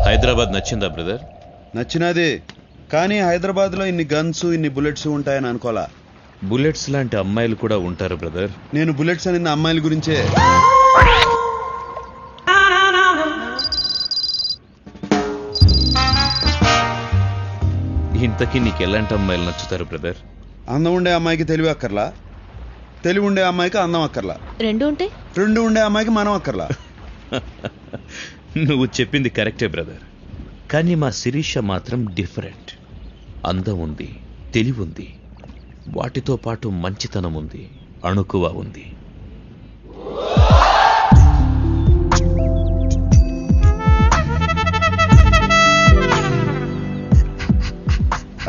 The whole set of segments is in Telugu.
హైదరాబాద్ నచ్చిందా బ్రదర్? నచ్చినది, కానీ హైదరాబాద్లో ఇన్ని గన్స్ ఇన్ని బుల్లెట్స్ ఉంటాయని అనుకోలా. బుల్లెట్స్ లాంటి అమ్మాయిలు కూడా ఉంటారు బ్రదర్. నేను బుల్లెట్స్ అనేది అమ్మాయిల గురించే. ఇంతకీ నీకు ఎలాంటి అమ్మాయిలు నచ్చుతారు బ్రదర్? అందం ఉండే అమ్మాయికి తెలివి అక్కర్లా, తెలివి ఉండే అమ్మాయికి అందం అక్కర్లా, రెండు ఉండే అమ్మాయికి మనం అక్కర్లా. నువ్వు చెప్పింది కరెక్టే బ్రదర్, కానీ మా శిరీష మాత్రం డిఫరెంట్. అందం ఉంది, తెలివి ఉంది, వాటితో పాటు మంచితనం ఉంది, అణుకువ ఉంది.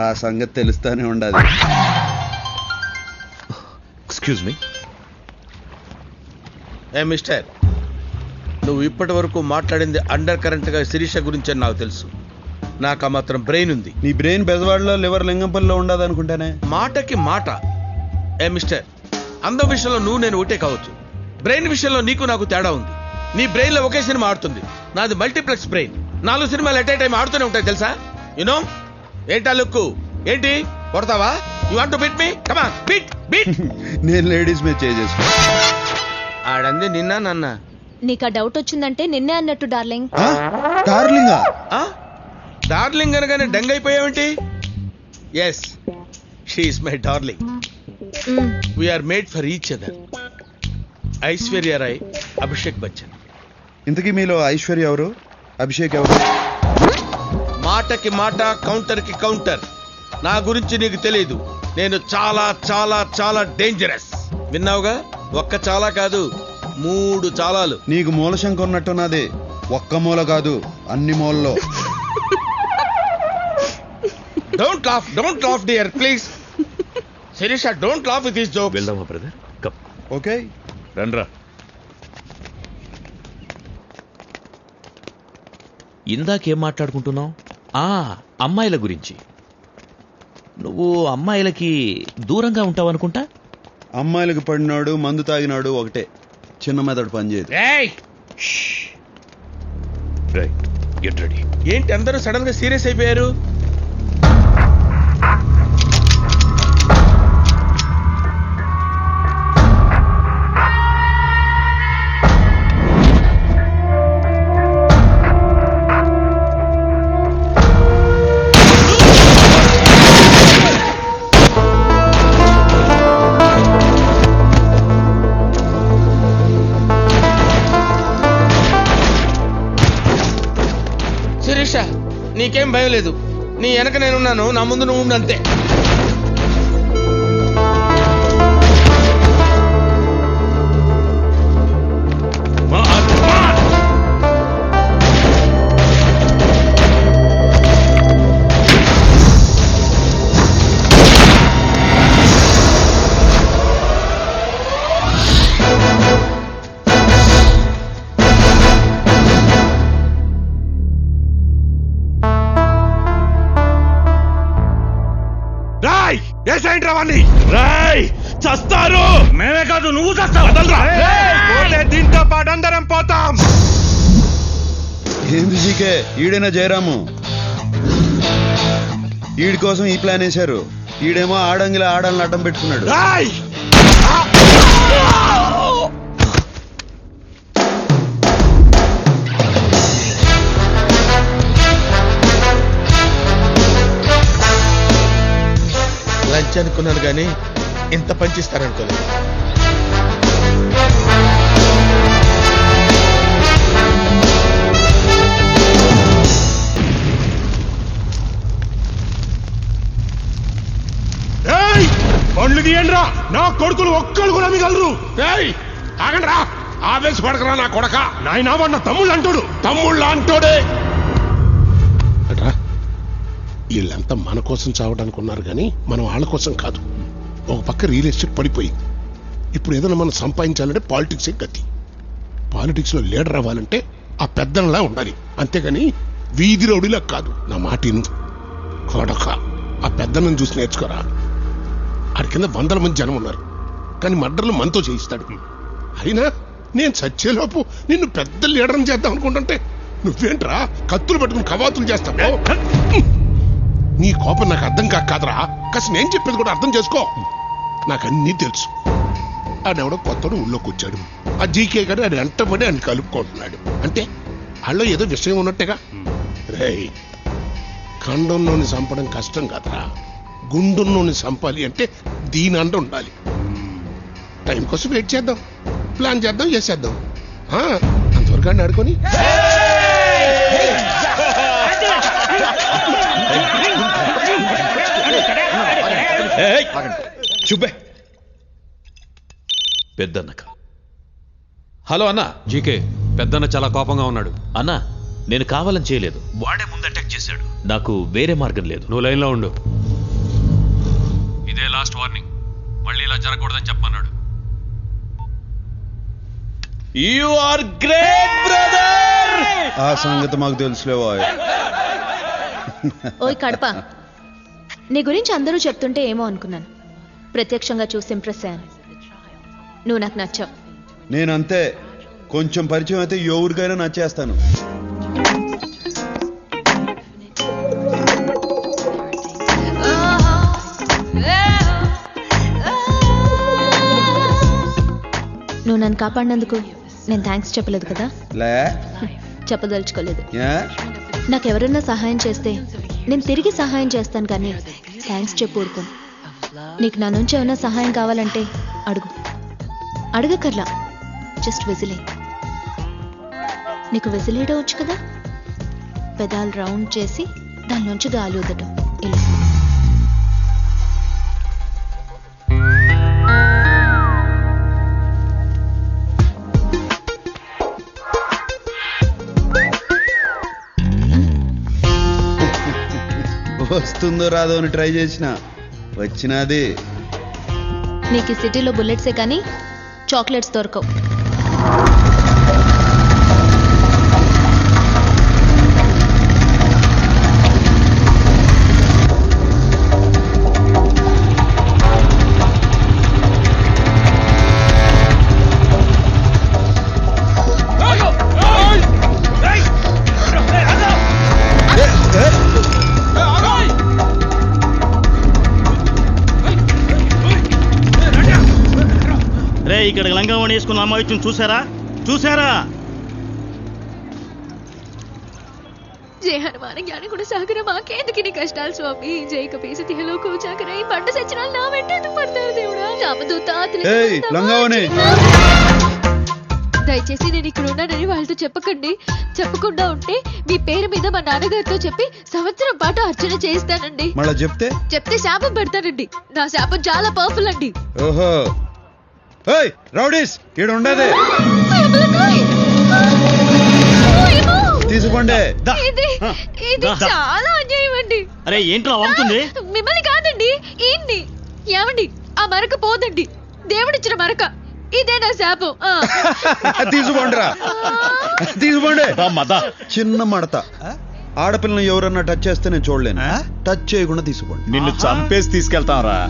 ఆ సంగతి తెలుస్తానే ఉండాలి. Excuse me. మిస్టర్, నువ్వు ఇప్పటి వరకు మాట్లాడింది అండర్ కరెంట్ గా శిరీష గురించి అని నాకు తెలుసు. నాకు ఆ మాత్రం బ్రెయిన్ ఉంది. నీ బ్రెయిన్ బెజవాడలో లివర్ లింగంపల్లిలో ఉండదు అనుకుంటానే. మాటకి మాట. మిస్టర్, అందం విషయంలో నువ్వు నేను ఒకటే కావచ్చు, బ్రెయిన్ విషయంలో నీకు నాకు తేడా ఉంది. నీ బ్రెయిన్ లో ఒకే సినిమా ఆడుతుంది, నాది మల్టీప్లెక్స్ బ్రెయిన్. 4 సినిమాలు ఎట్ ఏ టైం ఆడుతూనే ఉంటాయి తెలుసా. యునో ఏంటా లుక్కు? ఏంటి కొడతావా? You want to beat me? Come on, beat beat. నేను లేడీస్ మీద చేసుకో. ఆడంది నిన్న నన్న. నీకు ఆ డౌట్ వచ్చిందంటే నిన్నే అన్నట్టు డార్లింగ్. డార్లింగా? డార్లింగ్ అనగానే డంగ్ అయిపోయావేంటి? Yes, she is my darling. We are made for each other. Aishwarya Rai, Abhishek Bachchan. ఇంతకీ మీలో ఐశ్వర్య ఎవరు, అభిషేక్ ఎవరు? మాటకి మాట, కౌంటర్ కి కౌంటర్. నా గురించి నీకు తెలియదు, నేను చాలా చాలా చాలా డేంజరస్. విన్నావుగా, ఒక్క చాలా కాదు 3 చాలాలు. నీకు మూలశంక ఉన్నట్టున్నది. ఒక్క మూల కాదు, అన్ని మూలలో. Don't laugh dear please. Sirisha, don't laugh with this joke. వెళ్దామా బ్రదర్? కమ్. ఓకే, రండ్రా. ఇందాకేం మాట్లాడుకుంటున్నావు? అమ్మాయిల గురించి. నువ్వు అమ్మాయిలకి దూరంగా ఉంటావు అనుకుంటా. అమ్మాయిలకు పడినాడు, మందు తాగినాడు ఒకటే. చిన్న మెదడు పనిచేయదు. Right, get ready. ఏంటి అందరూ సడన్ గా సీరియస్ అయిపోయారు? శిరీష, నీకేం భయం లేదు. నీ వెనక నేనున్నాను, నా ముందు నువ్వు ఉండు అంతే. చస్తారు. మేమే కాదు, నువ్వు చస్తావు. దీంతో పాటు అందరం పోతాం. ఏంది జీకే, ఈడైనా జయరాము? ఈడి కోసం ఈ ప్లాన్ వేశారు. ఈడేమో ఆడంగిలా ఆడాలని అడ్డం పెట్టుకున్నాడు. లంచ్ అనుకున్నాను కానీ ఇంత పంచిస్తారనుకోలేదు. పండ్లు తీయండిరా, నా కొడుకులు ఒక్కళ్ళు కూడా మిగలరు. ఆగండి రా, ఆవేశపడకరా నా కొడక. నాయనా వాడు నా తమ్ముళ్ళు అంటాడు. తమ్ముళ్ళ అంటోడే. వీళ్ళంతా మన కోసం చావడానికి ఉన్నారు కానీ మనం వాళ్ళ కోసం కాదు. ఒక పక్క రియల్ ఎస్టేట్ పడిపోయింది. ఇప్పుడు ఏదైనా మనం సంపాదించాలంటే పాలిటిక్సే గతి. పాలిటిక్స్ లో లీడర్ అవ్వాలంటే ఆ పెద్దలా ఉండాలి, అంతేగాని వీధి రౌడీలా కాదు. నా మాటిను కొడక, ఆ పెద్దలను చూసి నేర్చుకోరా. ఆడి కింద 100 మంది జనం ఉన్నారు, కానీ మర్డర్లు మనతో చేయిస్తాడు. అయినా నేను చచ్చేలోపు నిన్ను పెద్ద లీడర్ని చేద్దాం అనుకుంటుంటే నువ్వేంట్రా కత్తులు పట్టుకుని కవాతులు చేస్తావు? నీ కోపం నాకు అర్థం కాదురా. కాస్త నేను చెప్పేది కూడా అర్థం చేసుకో. నాకన్నీ తెలుసు. ఆడెవడో కొత్తడు ఊళ్ళోకి వచ్చాడు. ఆ జీకే గారు ఆయన వెంటబడి ఆయన కలుపుకుంటున్నాడు. అంటే వాళ్ళలో ఏదో విషయం ఉన్నట్టుగా. రేయ్, ఖండంలోని చంపడం కష్టం కాదురా. గుండుల్లోని చంపాలి అంటే దీని అండ ఉండాలి. టైం కోసం వెయిట్ చేద్దాం, ప్లాన్ చేద్దాం, చేసేద్దాం. అంతవరకు అని ఆడుకొని చుబ్బే పెద్దన్నక. హలో అన్నా. జీకే పెద్దన్న చాలా కోపంగా ఉన్నాడు. అన్నా, నేను కావాలని చేయలేదు. వాడే ముందు అటాక్ చేశాడు. నాకు వేరే మార్గం లేదు. నువ్వు లైన్లో ఉండు. ఇదే లాస్ట్ వార్నింగ్. మళ్ళీ ఇలా జరగకూడదని చెప్పమన్నాడు. You are great brother. ఆ సంగతి మాకు తెలుసులేవో. ఓయ్ కడప, నీ గురించి అందరూ చెప్తుంటే ఏమో అనుకున్నాను. ప్రత్యక్షంగా చూసి ఇంప్రెస్ అయ్యాను. నువ్వు నాకు నచ్చావు. నేనంతే. కొంచెం పరిచయం అయితే ఎవరికైనా నచ్చేస్తాను. నువ్వు నన్ను కాపాడినందుకు నేను థ్యాంక్స్ చెప్పలేదు కదా. లే చెప్పదలుచుకోలేదు. ఏ? నాకెవరన్నా సహాయం చేస్తే నేను తిరిగి సహాయం చేస్తాను, కానీ థ్యాంక్స్ చెప్పు ఊరుకోను. నీకు నా నుంచి ఏమైనా సహాయం కావాలంటే అడుగు. అడగకర్లా, జస్ట్ విజిలే. నీకు విజిలేయడం వచ్చు కదా. పెదాలు రౌండ్ చేసి దానిలోంచి గాలి ఊదటం. ఇలా వస్తుందో రాదో అని ట్రై చేసిన వచ్చినది. నీకు ఈ సిటీలో బుల్లెట్సే కానీ చాక్లెట్స్ దొరకవు. ఇక్కడ లంగావణి వేసుకున్న అమ్మాయి చూసారా? జై హనుమాన జ్ఞాని కూడా సాగర మాకేందుకు నీ కష్టాలు స్వామి. జై కపీసి తిహలోకు చాకరై పంట సచ్చినాలు నా వెంట ఎందుకు పడతారు దేవుడా. రామదూత లంగావణి, దయచేసి నేను ఇక్కడ ఉన్నానని వాళ్ళతో చెప్పకండి. చెప్పకుండా ఉంటే మీ పేరు మీద మా నాన్నగారితో చెప్పి సంవత్సరం పాటు అర్చన చేయిస్తానండి. మళ్ళా చెప్తే శాపం పెడతానండి. నా శాపం చాలా పవర్ఫుల్ అండి. ఓహో, రౌడీస్ ఈడ ఉండదే తీసుకోండి. ఇది చాలా అన్యాయం అండి. అరే ఏంట్రా అవుతుంది? మిమ్మల్ని కాదండి, ఈయన్ని. ఏమండి, ఆ మరక పోదండి. దేవుడిచ్చిన మరక. ఇదే నా శాపం. తీసుకోండిరా, తీసుకోండి. చిన్న మడత. ఆడపిల్లని ఎవరన్నా టచ్ చేస్తే నేను చూడలేను. టచ్ చేయకుండా తీసుకోండి. నిన్ను చంపేసి తీసుకెళ్తాం రా.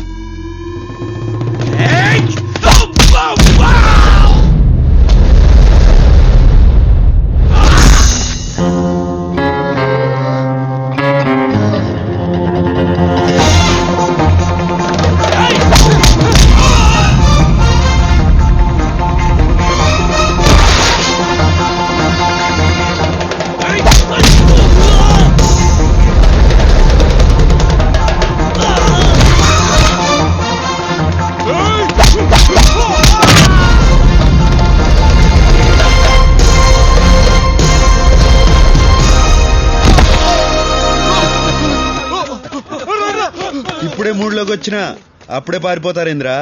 ఇప్పుడే మూడ్లోకి వచ్చినా అప్పుడే పారిపోతారేంద్రా.